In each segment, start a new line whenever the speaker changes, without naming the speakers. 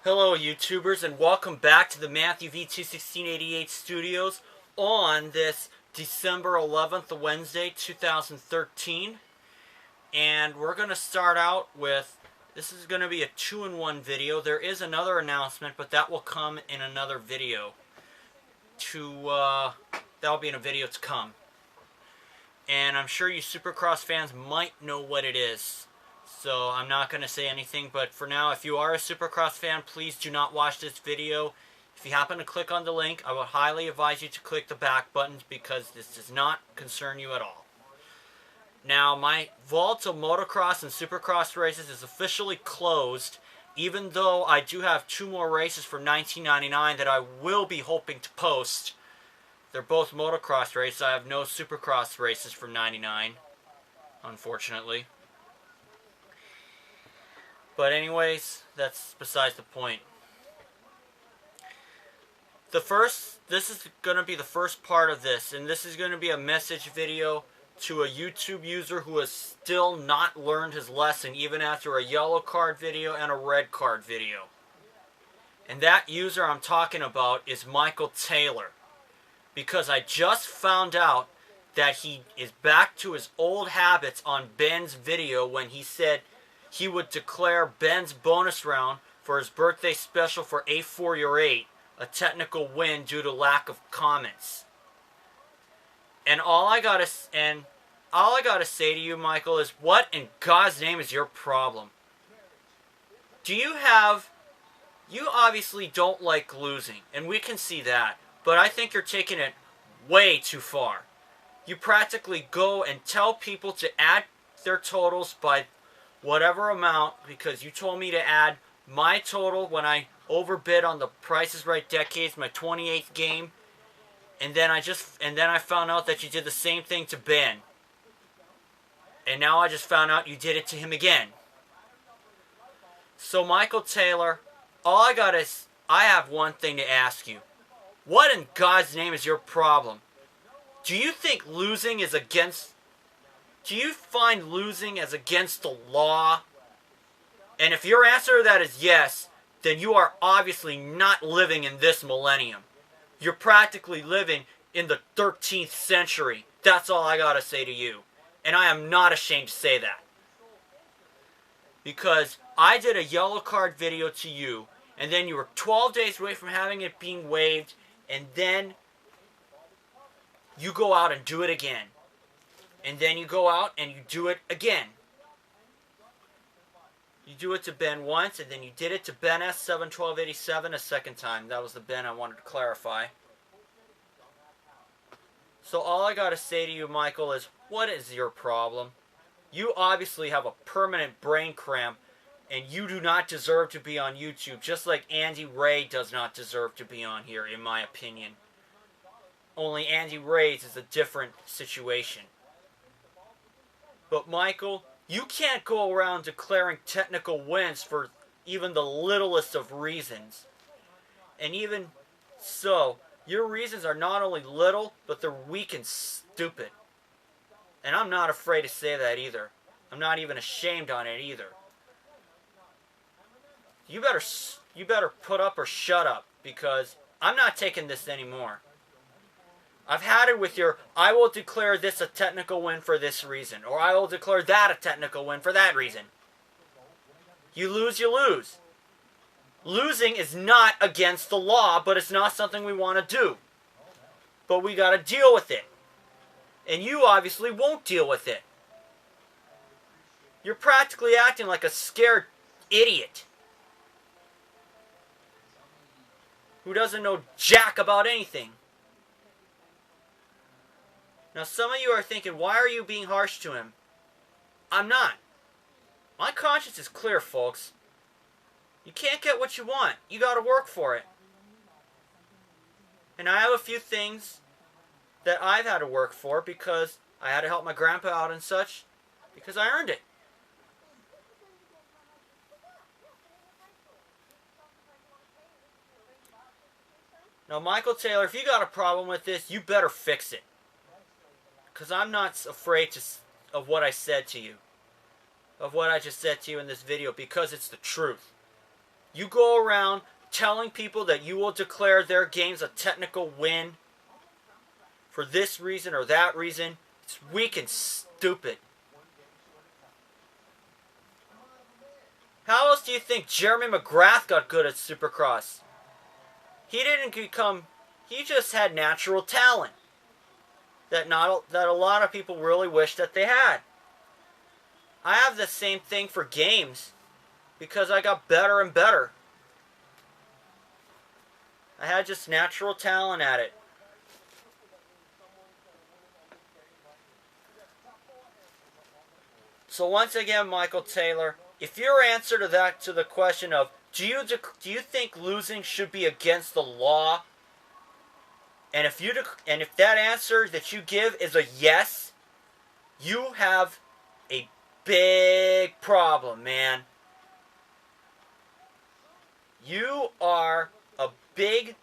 Hello YouTubers, and welcome back to the Matthew V21688 Studios on this December 11th, Wednesday, 2013. And we're going to start out with, this is going to be a 2-in-1 video. There is another announcement, but that will come in another video. That'll be in a video to come. And I'm sure you Supercross fans might know what it is. So I'm not going to say anything, but for now, if you are a Supercross fan, please do not watch this video. If you happen to click on the link, I would highly advise you to click the back buttons because this does not concern you at all. Now, my vault of motocross and Supercross races is officially closed, even though I do have 2 more races for 1999 that I will be hoping to post. They're both motocross races. I have no Supercross races for 99, unfortunately. But anyways, that's besides the point. This is going to be the first part of this, and this is going to be a message video to a YouTube user who has still not learned his lesson, even after a yellow card video and a red card video. And that user I'm talking about is Michael Taylor. Because I just found out that he is back to his old habits on Ben's video when he said he would declare Ben's bonus round for his birthday special for A4 Your 8 a technical win due to lack of comments. And all I gotta say to you, Michael, is what in God's name is your problem? You obviously don't like losing, and we can see that, but I think you're taking it way too far. You practically go and tell people to add their totals by whatever amount, because you told me to add my total when I overbid on the Price is Right Decades, my 28th game, and then I found out that you did the same thing to Ben, and now I just found out you did it to him again. So Michael Taylor, I have one thing to ask you. What in God's name is your problem? Do you think losing is against... Do you find losing as against the law? And if your answer to that is yes, then you are obviously not living in this millennium. You're practically living in the 13th century. That's all I gotta say to you. And I am not ashamed to say that. Because I did a yellow card video to you, and then you were 12 days away from having it being waived, and then you go out and do it again. And then you go out and you do it again. You do it to Ben once, and then you did it to Ben S71287 a second time. That was the Ben I wanted to clarify. So all I gotta say to you, Michael, is what is your problem? You obviously have a permanent brain cramp, and you do not deserve to be on YouTube, just like Andy Ray does not deserve to be on here, in my opinion. Only Andy Ray's is a different situation. But Michael, you can't go around declaring technical wins for even the littlest of reasons. And even so, your reasons are not only little, but they're weak and stupid. And I'm not afraid to say that either. I'm not even ashamed on it either. You better put up or shut up, because I'm not taking this anymore. I've had it with your, I will declare this a technical win for this reason, or I will declare that a technical win for that reason. You lose, you lose. Losing is not against the law, but it's not something we want to do. But we got to deal with it. And you obviously won't deal with it. You're practically acting like a scared idiot who doesn't know jack about anything. Now some of you are thinking, why are you being harsh to him? I'm not. My conscience is clear, folks. You can't get what you want. You gotta work for it. And I have a few things that I've had to work for because I had to help my grandpa out and such, because I earned it. Now Michael Taylor, if you got a problem with this, you better fix it. Because I'm not afraid of what I said to you. Of what I just said to you in this video. Because it's the truth. You go around telling people that you will declare their games a technical win for this reason or that reason. It's weak and stupid. How else do you think Jeremy McGrath got good at Supercross? He didn't become... He just had natural talent that a lot of people really wish that they had. I have the same thing for games because I got better and better. I had just natural talent at it. So once again, Michael Taylor, if your answer to the question of do you think losing should be against the law, and if that answer that you give is a yes, you have a big problem, man. You are a big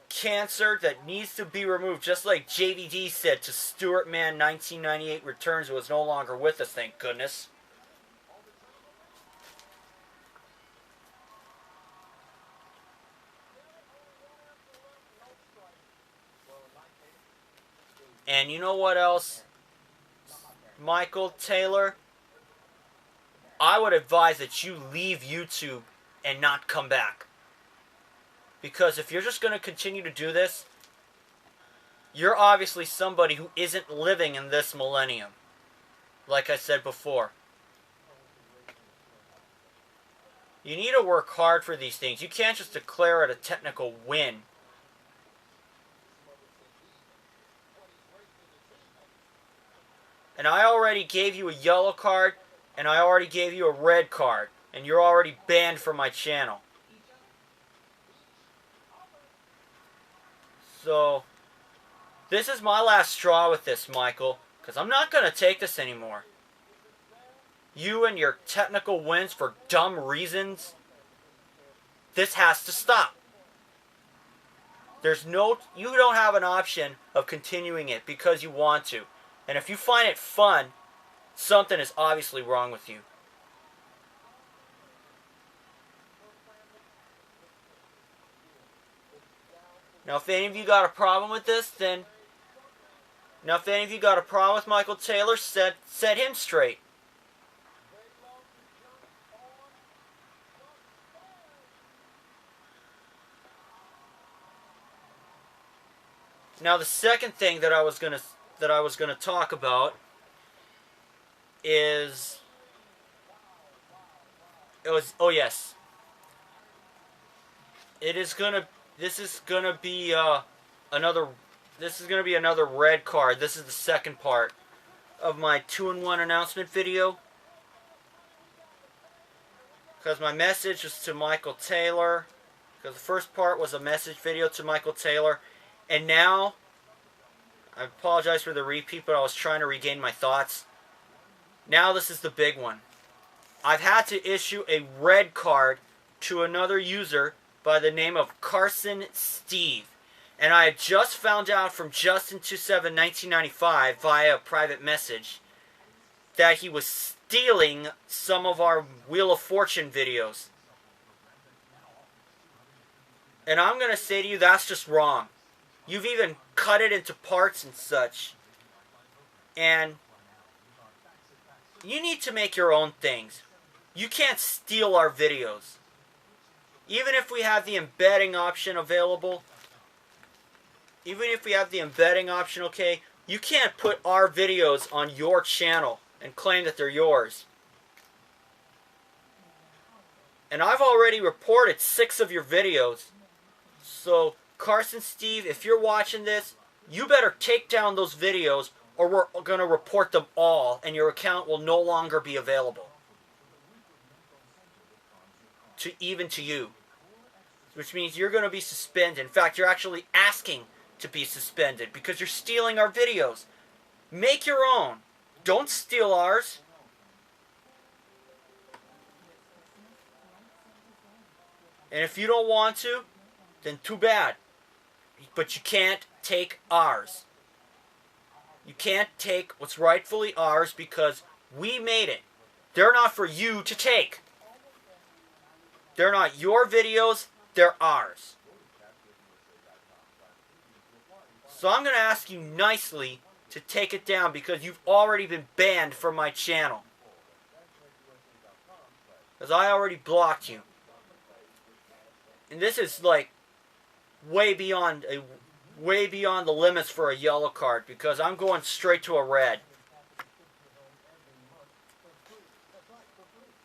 cancer that needs to be removed, just like JVD said to Stuart Man 1998 Returns, who was no longer with us, thank goodness. And you know what else, Michael Taylor? I would advise that you leave YouTube and not come back. Because if you're just going to continue to do this, you're obviously somebody who isn't living in this millennium. Like I said before. You need to work hard for these things. You can't just declare it a technical win. And I already gave you a yellow card, and I already gave you a red card, and you're already banned from my channel. So, this is my last straw with this, Michael, because I'm not going to take this anymore. You and your technical wins for dumb reasons, this has to stop. You don't have an option of continuing it because you want to. And if you find it fun, something is obviously wrong with you. Now, if any of you got a problem with this, then... Now, if any of you got a problem with Michael Taylor, set him straight. Now, the second thing that I was gonna talk about is... Oh, yes. This is gonna be another red card. This is the second part of my 2-in-1 announcement video. Because my message was to Michael Taylor. Because the first part was a message video to Michael Taylor. And now, I apologize for the repeat, but I was trying to regain my thoughts. Now this is the big one. I've had to issue a red card to another user by the name of Carson Steve. And I had just found out from Justin271995 via a private message that he was stealing some of our Wheel of Fortune videos. And I'm going to say to you, that's just wrong. You've even cut it into parts and such. And you need to make your own things. You can't steal our videos. Even if we have the embedding option available, okay, you can't put our videos on your channel and claim that they're yours. And I've already reported 6 of your videos. So, Carson Steve, if you're watching this, you better take down those videos or we're going to report them all and your account will no longer be available. Even to you. Which means you're going to be suspended. In fact, you're actually asking to be suspended because you're stealing our videos. Make your own. Don't steal ours. And if you don't want to, then too bad. But you can't take ours. You can't take what's rightfully ours because we made it. They're not for you to take. They're not your videos, they're ours. So I'm going to ask you nicely to take it down because you've already been banned from my channel. Because I already blocked you. And this is like way beyond the limits for a yellow card because I'm going straight to a red.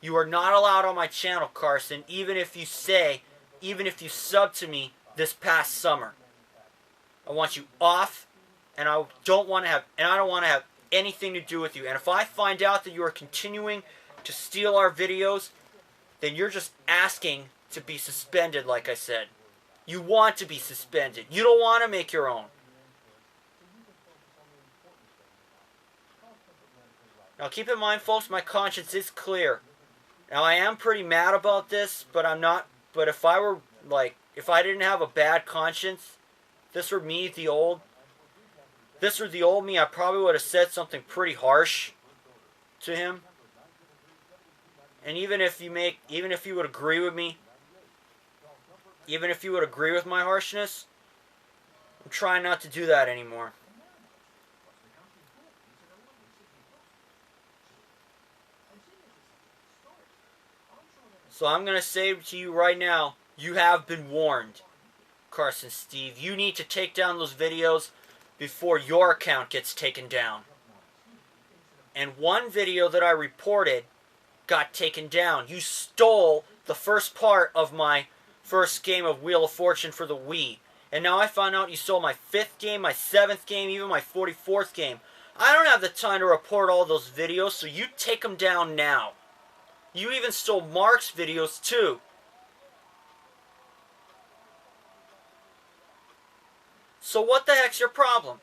You are not allowed on my channel, Carson, even if you sub to me this past summer. I want you off, and I don't want to have anything to do with you. And if I find out that you are continuing to steal our videos, then you're just asking to be suspended, like I said. You want to be suspended. You don't want to make your own. Now keep in mind, folks, my conscience is clear. Now I am pretty mad about this, but I'm not. But if I didn't have a bad conscience, this were the old me, I probably would have said something pretty harsh to him. And even if you would agree with me, even if you would agree with my harshness, I'm trying not to do that anymore. So I'm going to say to you right now, you have been warned, Carson Steve. You need to take down those videos before your account gets taken down. And one video that I reported got taken down. You stole the first part of my first game of Wheel of Fortune for the Wii. And now I found out you stole my 5th game, my 7th game, even my 44th game. I don't have the time to report all those videos, so you take them down now. You even stole Mark's videos too. So what the heck's your problem?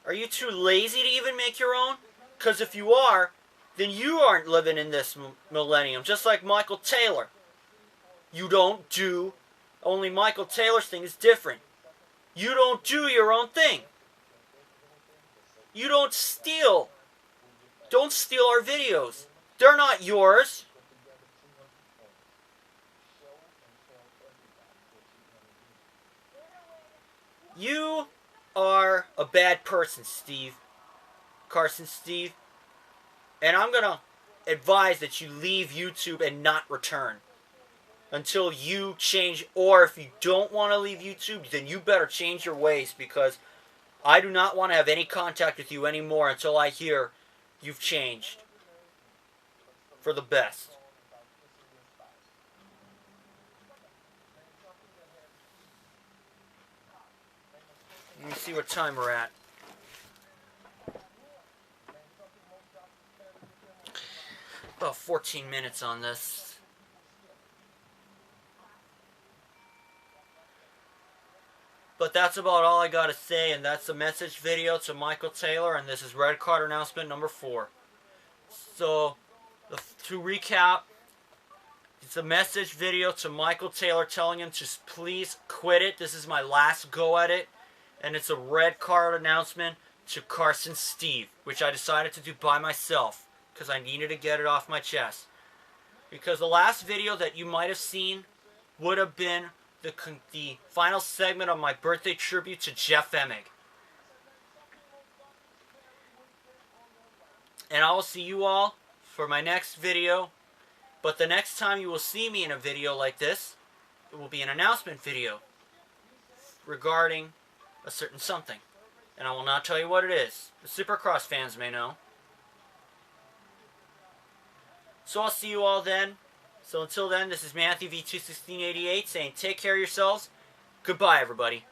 Are you too lazy to even make your own? Because if you are, then you aren't living in this millennium. Just like Michael Taylor. You don't do... Only Michael Taylor's thing is different. You don't do your own thing. You don't steal. Don't steal our videos. They're not yours. You are a bad person, Steve. Carson Steve. And I'm going to advise that you leave YouTube and not return until you change. Or if you don't want to leave YouTube, then you better change your ways, because I do not want to have any contact with you anymore until I hear you've changed for the best. Let me see what time we're at. About 14 minutes on this. But that's about all I gotta say, and that's the message video to Michael Taylor, and this is red card announcement number 4. So, to recap, it's a message video to Michael Taylor telling him to please quit it. This is my last go at it. And it's a red card announcement to Carson Steve, which I decided to do by myself because I needed to get it off my chest. Because the last video that you might have seen would have been the final segment of my birthday tribute to Jeff Emig. And I will see you all for my next video. But the next time you will see me in a video like this, it will be an announcement video regarding a certain something. And I will not tell you what it is. The Supercross fans may know. So I'll see you all then. So until then, this is Matthew V21688 saying take care of yourselves. Goodbye, everybody.